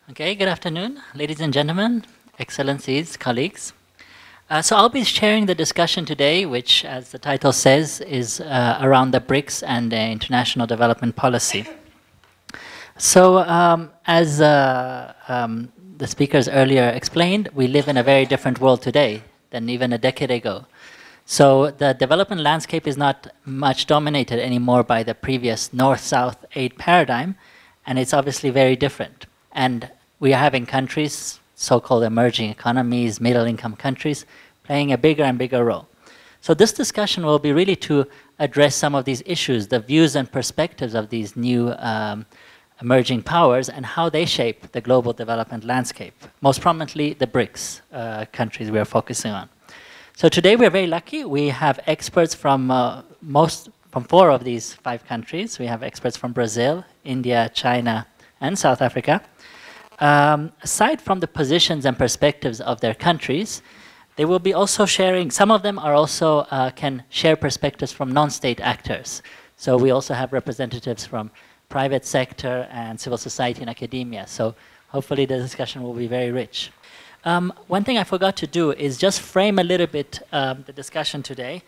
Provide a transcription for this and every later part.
Okay, good afternoon, ladies and gentlemen, excellencies, colleagues. So I'll be sharing the discussion today, which, as the title says, is around the BRICS and international development policy. So as the speakers earlier explained, we live in a very different world today than even a decade ago. So the development landscape is not much dominated anymore by the previous North-South aid paradigm, and it's obviously very different. And we are having countries, so-called emerging economies, middle-income countries, playing a bigger and bigger role. So this discussion will be really to address some of these issues, the views and perspectives of these new emerging powers and how they shape the global development landscape, most prominently the BRICS countries we are focusing on. So today we're very lucky. We have experts from from 4 of these 5 countries. We have experts from Brazil, India, China, and South Africa. Aside from the positions and perspectives of their countries, they will be also sharing, some of them are also can share perspectives from non-state actors. So we also have representatives from private sector and civil society and academia. So hopefully the discussion will be very rich. One thing I forgot to do is just frame a little bit the discussion today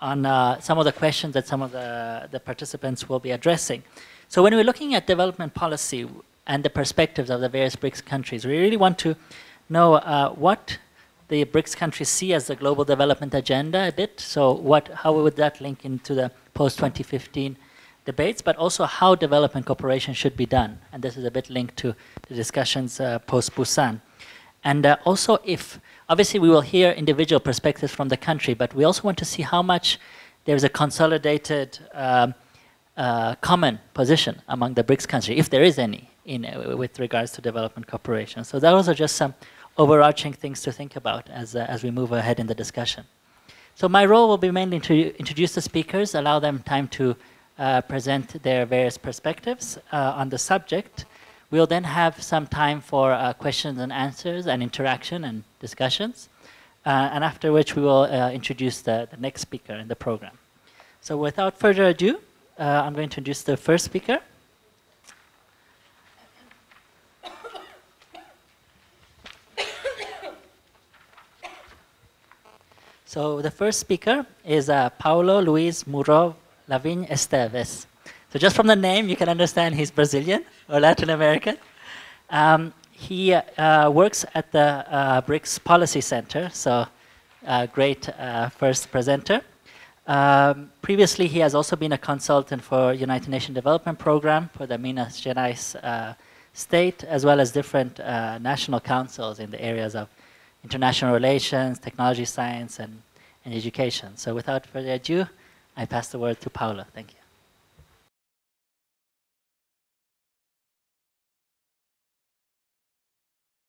on some of the questions that some of the participants will be addressing. So when we're looking at development policy and the perspectives of the various BRICS countries, we really want to know what the BRICS countries see as the global development agenda a bit. So how would that link into the post-2015 debates, but also how development cooperation should be done. And this is a bit linked to the discussions post-Busan. And also obviously we will hear individual perspectives from the country, but we also want to see how much there's a consolidated common position among the BRICS countries, if there is any, with regards to development cooperation. So those are just some overarching things to think about as we move ahead in the discussion. So my role will be mainly to introduce the speakers, allow them time to present their various perspectives on the subject. We'll then have some time for questions and answers and interaction and discussions, and after which we will introduce the next speaker in the program. So without further ado, I'm going to introduce the first speaker. So the first speaker is Paulo Luis Muro Lavigne Esteves. So just from the name, you can understand he's Brazilian or Latin American. He works at the BRICS Policy Center, so great first presenter. Previously, he has also been a consultant for United Nations Development Program for the Minas Gerais state, as well as different national councils in the areas of international relations, technology science, and education. So without further ado, I pass the word to Paulo. Thank you.